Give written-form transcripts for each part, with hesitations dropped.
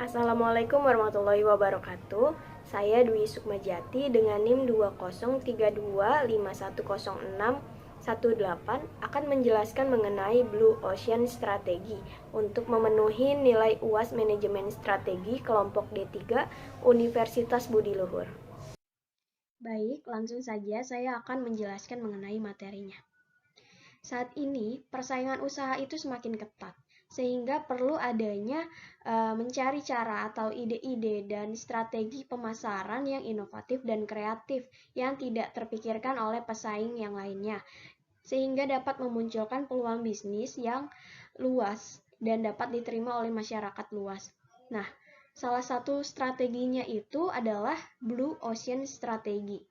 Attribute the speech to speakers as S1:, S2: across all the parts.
S1: Assalamualaikum warahmatullahi wabarakatuh. Saya Dwi Sukmajati dengan NIM 2032510618 akan menjelaskan mengenai Blue Ocean Strategi untuk memenuhi nilai UAS Manajemen Strategi kelompok D3 Universitas Budi Luhur. Baik, langsung saja saya akan menjelaskan mengenai materinya. Saat ini, persaingan usaha itu semakin ketat, sehingga perlu adanya mencari cara atau ide-ide dan strategi pemasaran yang inovatif dan kreatif yang tidak terpikirkan oleh pesaing yang lainnya, sehingga dapat memunculkan peluang bisnis yang luas dan dapat diterima oleh masyarakat luas. Nah, salah satu strateginya itu adalah Blue Ocean Strategi.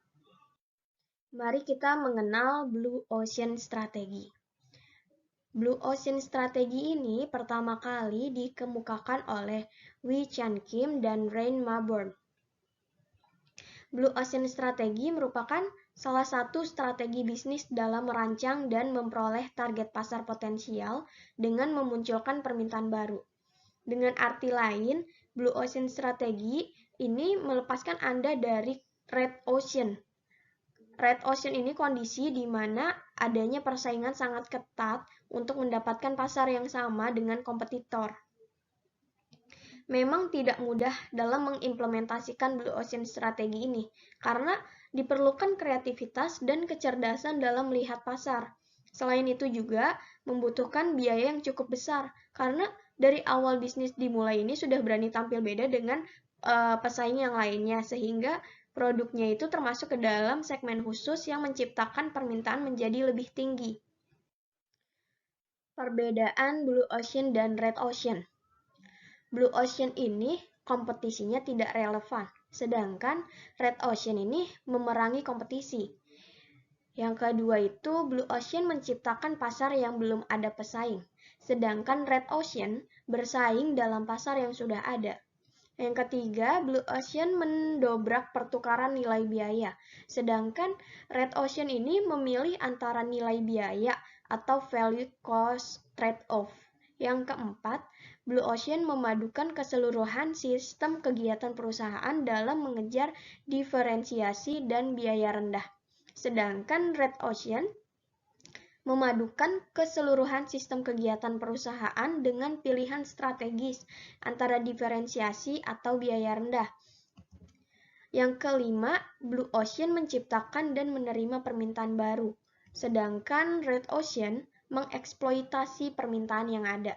S1: Mari kita mengenal Blue Ocean Strategi. Blue Ocean Strategi ini pertama kali dikemukakan oleh Wee Chan Kim dan Rain Maborn. Blue Ocean Strategi merupakan salah satu strategi bisnis dalam merancang dan memperoleh target pasar potensial dengan memunculkan permintaan baru. Dengan arti lain, Blue Ocean Strategi ini melepaskan Anda dari Red Ocean. Red Ocean ini kondisi di mana adanya persaingan sangat ketat untuk mendapatkan pasar yang sama dengan kompetitor. Memang tidak mudah dalam mengimplementasikan Blue Ocean Strategi ini, karena diperlukan kreativitas dan kecerdasan dalam melihat pasar. Selain itu juga membutuhkan biaya yang cukup besar, karena dari awal bisnis dimulai ini sudah berani tampil beda dengan pesaing yang lainnya, sehingga produknya itu termasuk ke dalam segmen khusus yang menciptakan permintaan menjadi lebih tinggi. Perbedaan Blue Ocean dan Red Ocean. Blue Ocean ini kompetisinya tidak relevan, sedangkan Red Ocean ini memerangi kompetisi. Yang kedua itu Blue Ocean menciptakan pasar yang belum ada pesaing, sedangkan Red Ocean bersaing dalam pasar yang sudah ada. Yang ketiga, Blue Ocean mendobrak pertukaran nilai biaya, sedangkan Red Ocean ini memilih antara nilai biaya atau value cost trade-off. Yang keempat, Blue Ocean memadukan keseluruhan sistem kegiatan perusahaan dalam mengejar diferensiasi dan biaya rendah. Sedangkan Red Ocean memadukan keseluruhan sistem kegiatan perusahaan dengan pilihan strategis antara diferensiasi atau biaya rendah. Yang kelima, Blue Ocean menciptakan dan menerima permintaan baru, sedangkan Red Ocean mengeksploitasi permintaan yang ada.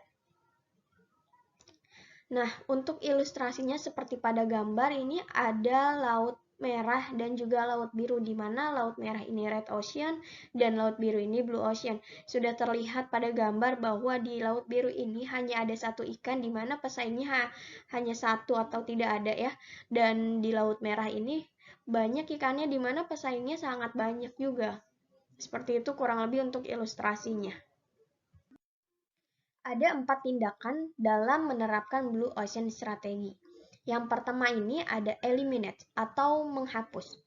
S1: Nah, untuk ilustrasinya seperti pada gambar ini ada laut merah dan juga laut biru, di mana laut merah ini Red Ocean dan laut biru ini Blue Ocean. Sudah terlihat pada gambar bahwa di laut biru ini hanya ada satu ikan, di mana pesaingnya hanya satu atau tidak ada ya. Dan di laut merah ini banyak ikannya, di mana pesaingnya sangat banyak juga. Seperti itu kurang lebih untuk ilustrasinya. Ada 4 tindakan dalam menerapkan Blue Ocean Strategi. Yang pertama ini ada eliminate atau menghapus.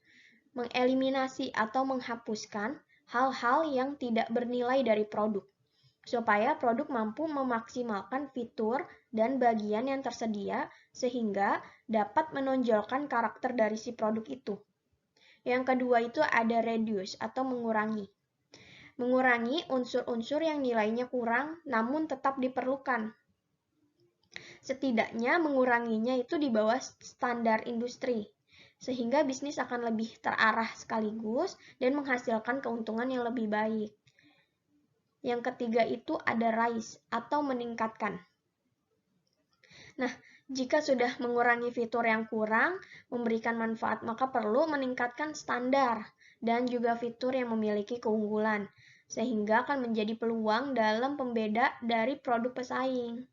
S1: Mengeliminasi atau menghapuskan hal-hal yang tidak bernilai dari produk, supaya produk mampu memaksimalkan fitur dan bagian yang tersedia sehingga dapat menonjolkan karakter dari si produk itu. Yang kedua itu ada reduce atau mengurangi. Mengurangi unsur-unsur yang nilainya kurang namun tetap diperlukan. Setidaknya menguranginya itu di bawah standar industri, sehingga bisnis akan lebih terarah sekaligus dan menghasilkan keuntungan yang lebih baik. Yang ketiga itu ada rise atau meningkatkan. Nah, jika sudah mengurangi fitur yang kurang, memberikan manfaat, maka perlu meningkatkan standar dan juga fitur yang memiliki keunggulan, sehingga akan menjadi peluang dalam pembeda dari produk pesaing.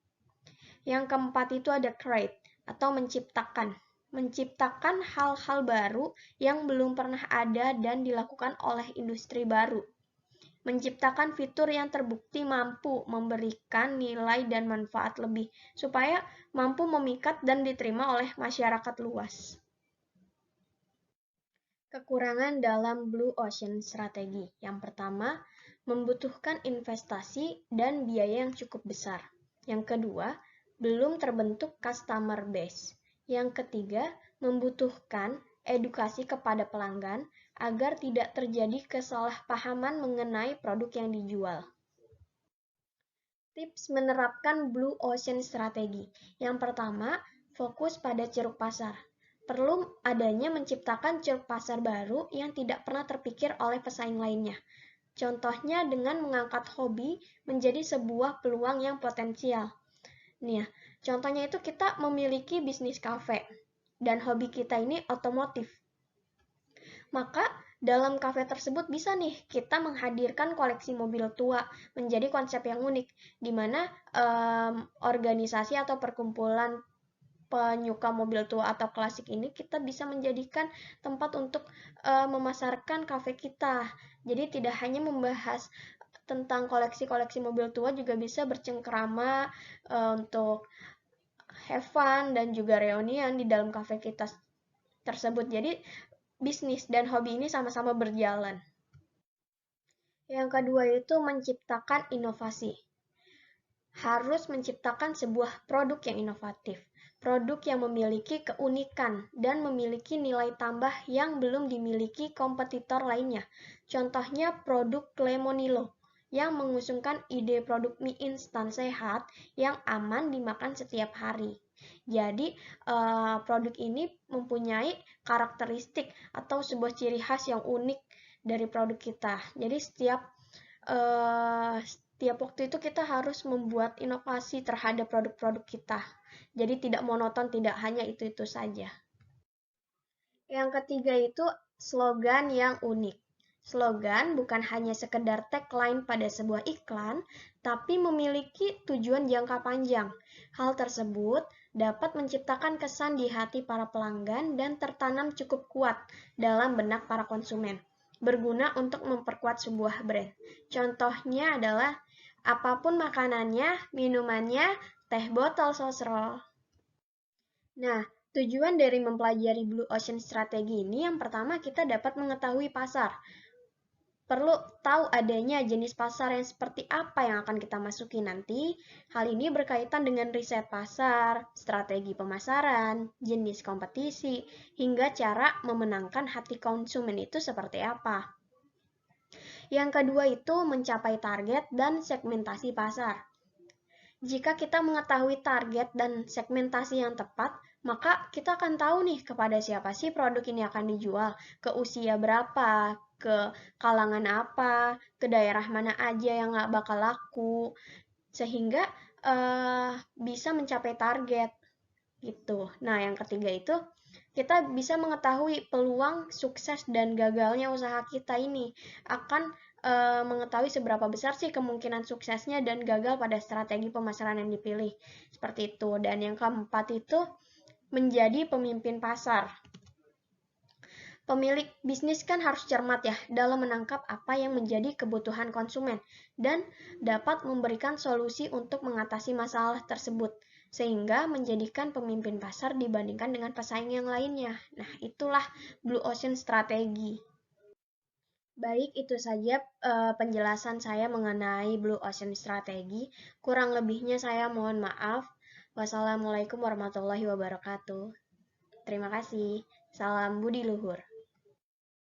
S1: Yang keempat itu ada create atau menciptakan. Menciptakan hal-hal baru yang belum pernah ada dan dilakukan oleh industri baru. Menciptakan fitur yang terbukti mampu memberikan nilai dan manfaat lebih, supaya mampu memikat dan diterima oleh masyarakat luas. Kekurangan dalam Blue Ocean Strategi. Yang pertama, membutuhkan investasi dan biaya yang cukup besar. Yang kedua, belum terbentuk customer base. Yang ketiga, membutuhkan edukasi kepada pelanggan agar tidak terjadi kesalahpahaman mengenai produk yang dijual. Tips menerapkan Blue Ocean Strategi. Yang pertama, fokus pada ceruk pasar. Perlu adanya menciptakan ceruk pasar baru yang tidak pernah terpikir oleh pesaing lainnya. Contohnya dengan mengangkat hobi menjadi sebuah peluang yang potensial. Nih, contohnya itu kita memiliki bisnis kafe dan hobi kita ini otomotif. Maka dalam kafe tersebut bisa nih kita menghadirkan koleksi mobil tua menjadi konsep yang unik, di mana organisasi atau perkumpulan penyuka mobil tua atau klasik ini kita bisa menjadikan tempat untuk memasarkan kafe kita. Jadi tidak hanya membahas tentang koleksi-koleksi mobil tua, juga bisa bercengkrama untuk have fun dan juga reunian di dalam kafe kita tersebut. Jadi bisnis dan hobi ini sama-sama berjalan. Yang kedua itu menciptakan inovasi. Harus menciptakan sebuah produk yang inovatif. Produk yang memiliki keunikan dan memiliki nilai tambah yang belum dimiliki kompetitor lainnya. Contohnya produk Lemonilo yang mengusungkan ide produk mie instan sehat yang aman dimakan setiap hari. Jadi produk ini mempunyai karakteristik atau sebuah ciri khas yang unik dari produk kita. Jadi setiap waktu itu kita harus membuat inovasi terhadap produk-produk kita. Jadi tidak monoton, tidak hanya itu-itu saja. Yang ketiga itu slogan yang unik. Slogan bukan hanya sekedar tagline pada sebuah iklan, tapi memiliki tujuan jangka panjang. Hal tersebut dapat menciptakan kesan di hati para pelanggan dan tertanam cukup kuat dalam benak para konsumen. Berguna untuk memperkuat sebuah brand. Contohnya adalah apapun makanannya, minumannya, teh botol sosro. Nah, tujuan dari mempelajari Blue Ocean Strategi ini yang pertama kita dapat mengetahui pasar. Perlu tahu adanya jenis pasar yang seperti apa yang akan kita masuki nanti. Hal ini berkaitan dengan riset pasar, strategi pemasaran, jenis kompetisi, hingga cara memenangkan hati konsumen itu seperti apa. Yang kedua itu mencapai target dan segmentasi pasar. Jika kita mengetahui target dan segmentasi yang tepat, maka kita akan tahu nih kepada siapa sih produk ini akan dijual, ke usia berapa, ke kalangan apa, ke daerah mana aja yang nggak bakal laku, sehingga bisa mencapai target gitu. Nah, yang ketiga itu kita bisa mengetahui peluang sukses dan gagalnya usaha kita ini, akan mengetahui seberapa besar sih kemungkinan suksesnya dan gagal pada strategi pemasaran yang dipilih. Seperti itu. Dan yang keempat itu menjadi pemimpin pasar. Pemilik bisnis kan harus cermat ya dalam menangkap apa yang menjadi kebutuhan konsumen dan dapat memberikan solusi untuk mengatasi masalah tersebut, sehingga menjadikan pemimpin pasar dibandingkan dengan pesaing yang lainnya. Nah, itulah Blue Ocean Strategi. Baik, itu saja penjelasan saya mengenai Blue Ocean Strategi. Kurang lebihnya saya mohon maaf. Wassalamualaikum warahmatullahi wabarakatuh. Terima kasih. Salam budi luhur.